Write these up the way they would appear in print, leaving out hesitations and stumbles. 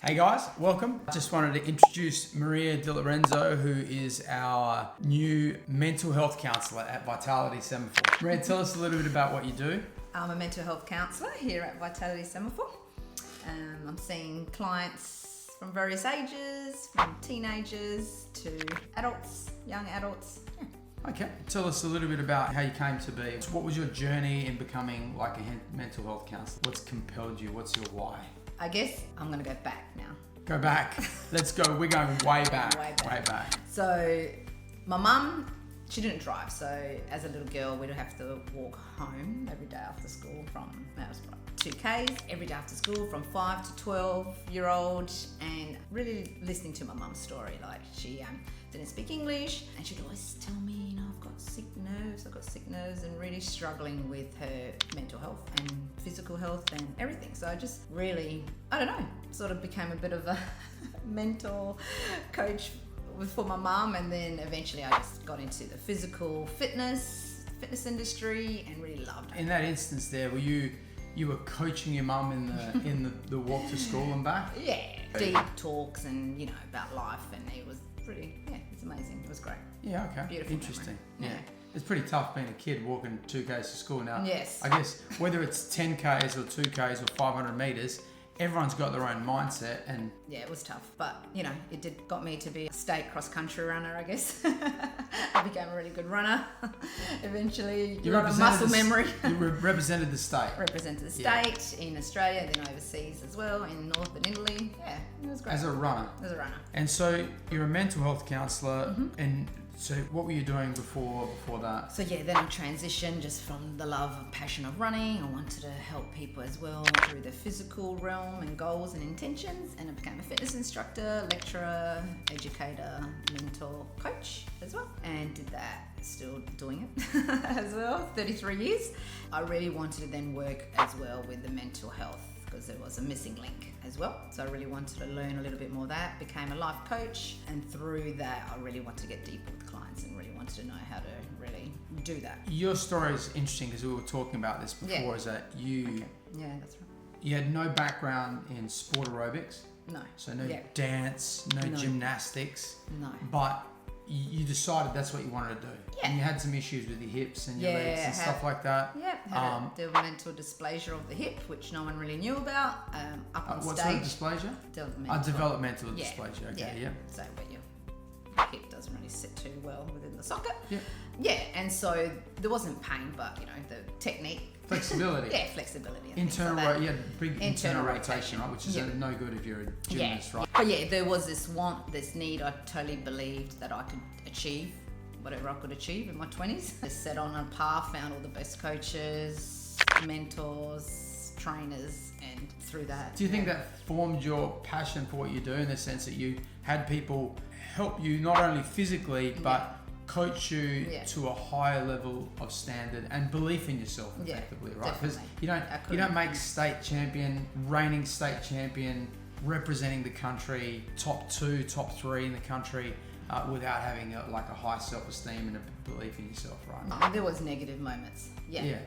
Hey guys, welcome. I just wanted to introduce Maria Di Lorenzo, who is our new mental health counsellor at Vitality Semaphore. Maria, tell us a little bit about what you do. I'm a mental health counsellor here at Vitality Semaphore. I'm seeing clients from various ages, from teenagers to adults, young adults. Okay, tell us a little bit about how you came to be. What was your journey in becoming like a mental health counsellor? What's compelled you? What's your why? I guess I'm going to go back now. Go back. Let's go. We're going way back. Way back. So my mum, she didn't drive. So as a little girl, we'd have to walk home every day after school from 2Ks every day after school from 5 to 12-year-old, and really listening to my mum's story. Like she didn't speak English, and she'd always tell me, I've got sick nerves, and really struggling with her mental health and physical health and everything. So I just really, sort of became a bit of a mental coach for my mum, and then eventually I just got into the physical fitness industry and really loved it. In that instance there, you were coaching your mum in the walk to school and back? Yeah, deep talks and about life, and it was it's amazing. It was great. Yeah, okay. Beautiful. Interesting. Memory. Yeah. It's pretty tough being a kid walking 2Ks to school now. Yes. I guess whether it's 10Ks or 2Ks or 500 metres, everyone's got their own mindset, and yeah, it was tough, but it got me to be a state cross-country runner, I guess. I became a really good runner eventually. you a lot of muscle memory. You represented the state. Represented the state in Australia, then overseas as well, in northern Italy. Yeah, it was great. As a runner. And so you're a mental health counsellor, and so what were you doing before that? So yeah, then I transitioned just from the love and passion of running. I wanted to help people as well through the physical realm and goals and intentions, and I became a fitness instructor, lecturer, educator, mentor, coach as well, and did that, still doing it as well, 33 years. I really wanted to then work as well with the mental health, because there was a missing link as well. So I really wanted to learn a little bit more of that, became a life coach, and through that I really wanted to get deeper with clients and really wanted to know how to really do that. Your story is interesting because we were talking about this before, is that you that's right. You had no background in sport aerobics. No. So no dance, no gymnastics. No. But you decided that's what you wanted to do. Yeah. And you had some issues with your hips and your legs and stuff like that. Yeah, had a developmental dysplasia of the hip, which no one really knew about. Up on what stage. sort of dysplasia? Developmental dysplasia. Okay, yeah. So, but your hip doesn't really sit too well within the socket. Yeah. Yeah, and so there wasn't pain, but the technique. Flexibility. Flexibility. Internal rotation, right? Which is no good if you're a gymnast, right? But there was this need. I totally believed that I could achieve whatever I could achieve in my 20s. Just set on a path, found all the best coaches, mentors, trainers, and through that. Do you think that formed your passion for what you do, in the sense that you had people help you not only physically, but coach you to a higher level of standard and belief in yourself, effectively, right? Because you don't make state champion, reigning state champion, representing the country, top 2, top 3 in the country, without having a high self-esteem and a belief in yourself, right? There was negative moments,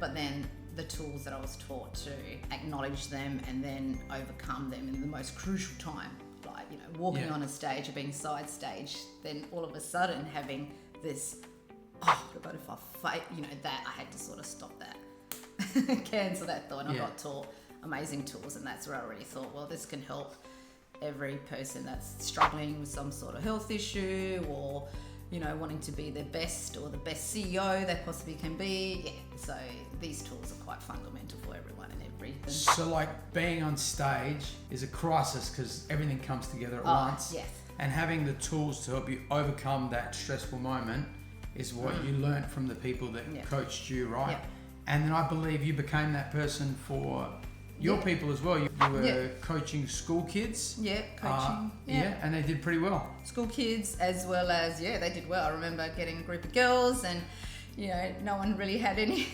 but then the tools that I was taught to acknowledge them and then overcome them in the most crucial time, like walking on a stage or being side stage, then all of a sudden having this, but if I fight, that I had to sort of stop that, cancel that thought. And I got taught amazing tools, and that's where I really thought, well, this can help every person that's struggling with some sort of health issue, or wanting to be their best or the best CEO they possibly can be. So these tools are quite fundamental for everyone and everything. So like being on stage is a crisis because everything comes together at once. Yes. And having the tools to help you overcome that stressful moment is what you learnt from the people that coached you, right? Yeah. And then I believe you became that person for your people as well. You were coaching school kids. Yeah, coaching. And they did pretty well. School kids as well as, they did well. I remember getting a group of girls, and no one really had any.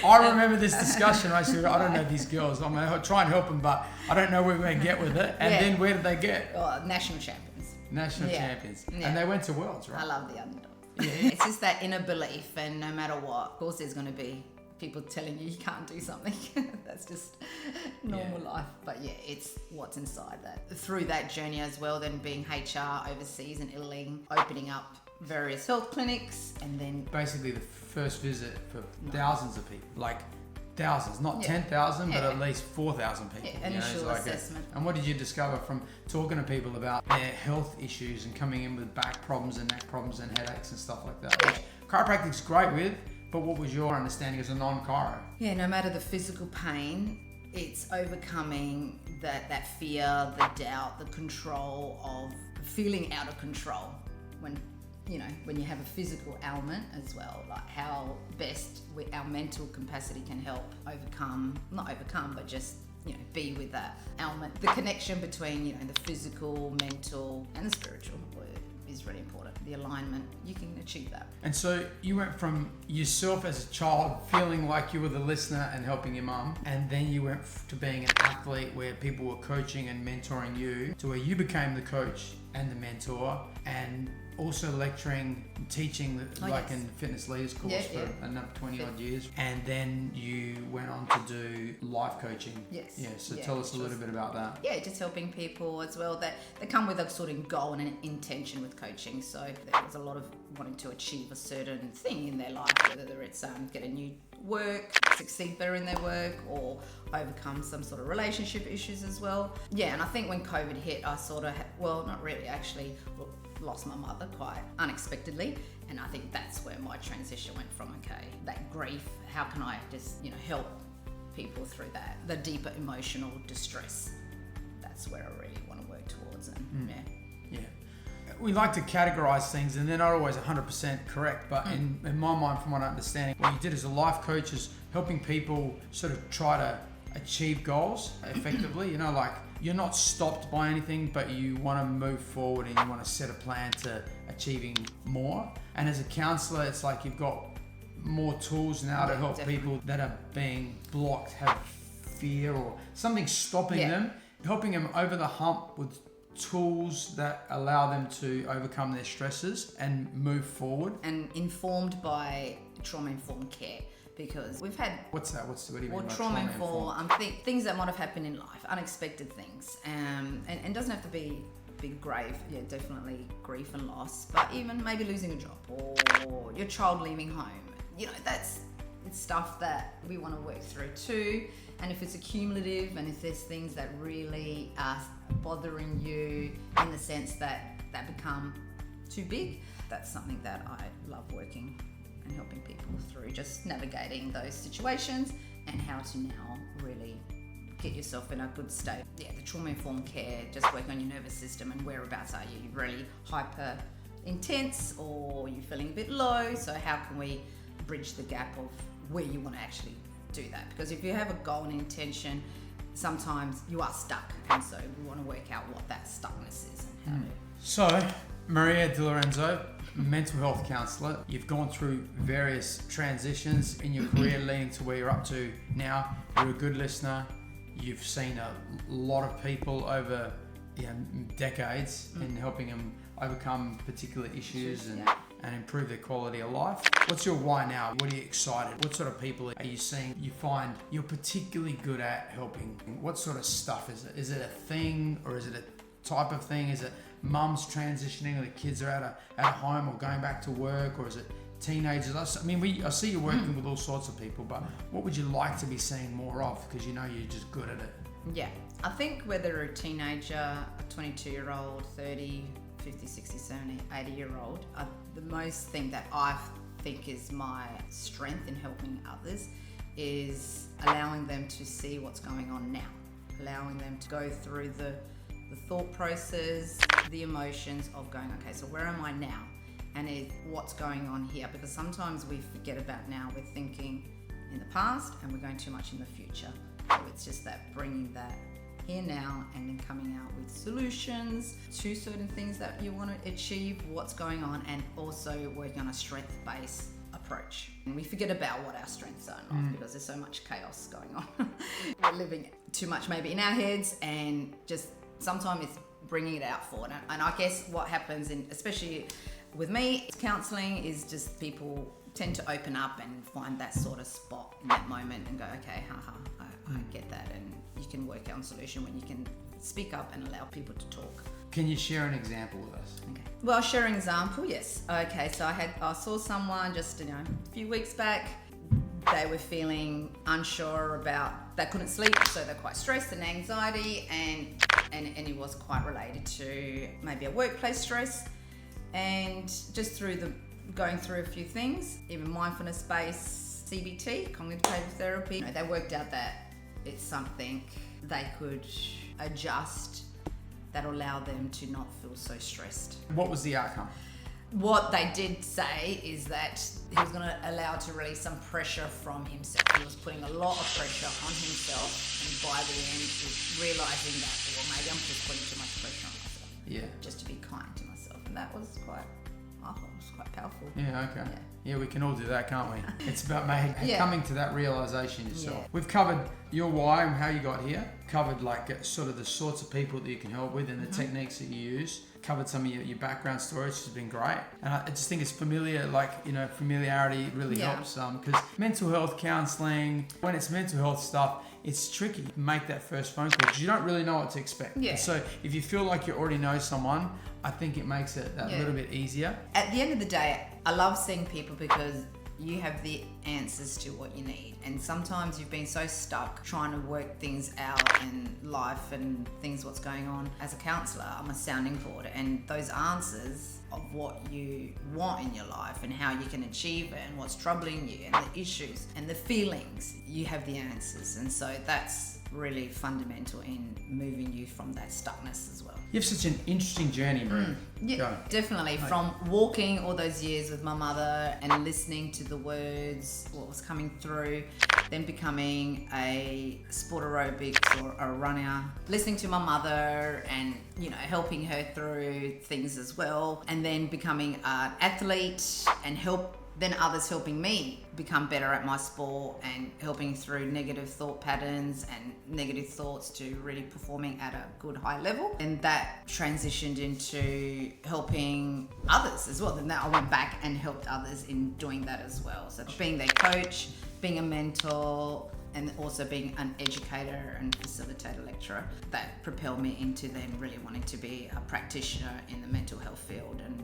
I remember this discussion. I said, I don't know these girls. I'm going to try and help them, but I don't know where we're going to get with it. And then where did they get? National champions. Champions. Yeah. And they went to Worlds, right? I love the underdogs. Yeah. It's just that inner belief, and no matter what, of course there's going to be people telling you can't do something. That's just normal life. But yeah, it's what's inside that. Through that journey as well, then being HR overseas in Italy, opening up various health clinics, and then basically the first visit for thousands of people, like thousands, not 10,000, but at least 4,000 people. Yeah, initial assessment. And what did you discover from talking to people about their health issues and coming in with back problems and neck problems and headaches and stuff like that? Which chiropractic's great with, but what was your understanding as a non-chiro? Yeah, no matter the physical pain, it's overcoming that fear, the doubt, the control of feeling out of control when you have a physical ailment as well, like how best our mental capacity can help but just be with that ailment. The connection between the physical, mental and the spiritual is really important. The alignment, you can achieve that. And so you went from yourself as a child feeling like you were the listener and helping your mum, and then you went to being an athlete where people were coaching and mentoring you, to where you became the coach and the mentor, and also lecturing, teaching in fitness leaders course for another 20 odd years, and then you went on to do life coaching. So tell us a little bit about that. Just helping people as well, that they come with a sort of goal and an intention with coaching. So there's a lot of wanting to achieve a certain thing in their life, whether it's get a new work, succeed better in their work, or overcome some sort of relationship issues as well. And I think when COVID hit, I sort of not really, actually lost my mother quite unexpectedly, and I think that's where my transition went from. That grief, how can I just help people through that, the deeper emotional distress? That's where I really want to work towards. And we like to categorize things, and they're not always 100% correct, but in my mind, from what I understand, what you did as a life coach is helping people sort of try to achieve goals effectively. You're not stopped by anything, but you want to move forward and you want to set a plan to achieving more. And as a counsellor, it's like you've got more tools now to help people that are being blocked, have fear or something stopping them, helping them over the hump with tools that allow them to overcome their stresses and move forward. And informed by trauma-informed care. Because we've had... What's that? What do you mean by trauma-informed? Things that might have happened in life, unexpected things. And doesn't have to be big, grave. Definitely grief and loss. But even maybe losing a job or your child leaving home. It's stuff that we want to work through too. And if it's accumulative and if there's things that really are bothering you in the sense that become too big, that's something that I love working and helping people through, just navigating those situations and how to now really get yourself in a good state. The trauma-informed care, just work on your nervous system and whereabouts are you really hyper intense or you're feeling a bit low, so how can we bridge the gap of where you want to actually do that? Because if you have a goal and intention, sometimes you are stuck, and so we want to work out what that stuckness is and how to... So, Maria Di Lorenzo, mental health counsellor, you've gone through various transitions in your career leading to where you're up to now. You're a good listener. You've seen a lot of people over decades in helping them overcome particular issues and improve their quality of life. What's your why now? What are you excited? What sort of people are you seeing you find you're particularly good at helping? What sort of stuff is it? Is it a thing, or is it a type of thing? Is it mums transitioning, or the kids are at home or going back to work, or is it teenagers? I see you working with all sorts of people, but what would you like to be seeing more of? Because you're just good at it. I think whether a teenager, a 22-year-old, 30, 50, 60, 70, 80-year-old, the most thing that I think is my strength in helping others is allowing them to see what's going on now, allowing them to go through the thought process, the emotions of going, okay, so where am I now? And what's going on here? Because sometimes we forget about now. We're thinking in the past and we're going too much in the future. So it's just that bringing that here now and then coming out with solutions to certain things that you want to achieve, what's going on, and also working on a strength-based approach. And we forget about what our strengths are in life because there's so much chaos going on. We're living too much maybe in our heads, and just sometimes it's bringing it out forward. And I guess what happens, especially with me, counselling is just people tend to open up and find that sort of spot in that moment and go, okay, I get that, and you can work out a solution when you can speak up and allow people to talk. Can you share an example with us? Okay. Well, I'll share an example, yes. Okay, so I saw someone just, a few weeks back. They were feeling unsure about, they couldn't sleep, so they're quite stressed and anxiety, and it was quite related to maybe a workplace stress. And just going through a few things, even mindfulness-based CBT, cognitive behavioural therapy, they worked out that it's something they could adjust that allow them to not feel so stressed. What was the outcome? What they did say is that he was going to allow to release some pressure from himself. He was putting a lot of pressure on himself, and by the end, he was realising that, well, maybe I'm just putting too much pressure on myself. Yeah. Just to be kind to myself, and that was quite powerful. Yeah, okay. Yeah, we can all do that, can't we? It's about coming to that realisation yourself. Yeah. We've covered your why and how you got here, covered sort of the sorts of people that you can help with and the techniques that you use, covered some of your background stories, which has been great. And I just think it's familiar, familiarity really helps because mental health counselling, when it's mental health stuff, it's tricky to make that first phone call because you don't really know what to expect. Yeah. And so if you feel like you already know someone, I think it makes it a little bit easier. At the end of the day, I love seeing people because you have the answers to what you need. And sometimes you've been so stuck trying to work things out in life and things, what's going on. As a counsellor, I'm a sounding board, and those answers of what you want in your life and how you can achieve it and what's troubling you and the issues and the feelings, you have the answers. And so that's really fundamental in moving you from that stuckness as well. You have such an interesting journey, Marie. Yeah, definitely. From walking all those years with my mother and listening to the words, what was coming through, then becoming a sport aerobics or a runner, listening to my mother and, helping her through things as well, and then becoming an athlete and then others helping me become better at my sport and helping through negative thought patterns and negative thoughts to really performing at a good high level. And that transitioned into helping others as well. Then I went back and helped others in doing that as well. So being their coach, being a mentor, and also being an educator and facilitator lecturer, that propelled me into then really wanting to be a practitioner in the mental health field and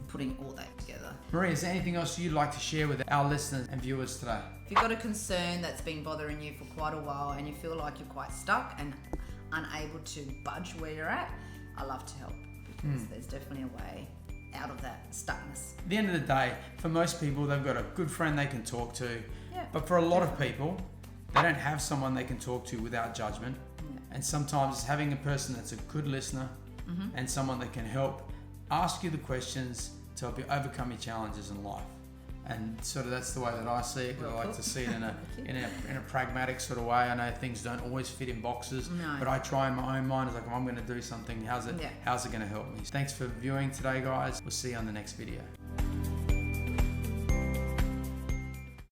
putting all that together. Marie, is there anything else you'd like to share with our listeners and viewers today? If you've got a concern that's been bothering you for quite a while and you feel like you're quite stuck and unable to budge where you're at, I love to help because there's definitely a way out of that stuckness. At the end of the day, for most people, they've got a good friend they can talk to. Yeah, but for a lot of people, they don't have someone they can talk to without judgment. Yeah. And sometimes it's having a person that's a good listener and someone that can help ask you the questions to help you overcome your challenges in life. And sort of that's the way that I see it, because I like to see it in a pragmatic sort of way. I know things don't always fit in boxes, but I try in my own mind, it's like, if I'm going to do something, how's it going to help me? Thanks for viewing today, guys. We'll see you on the next video.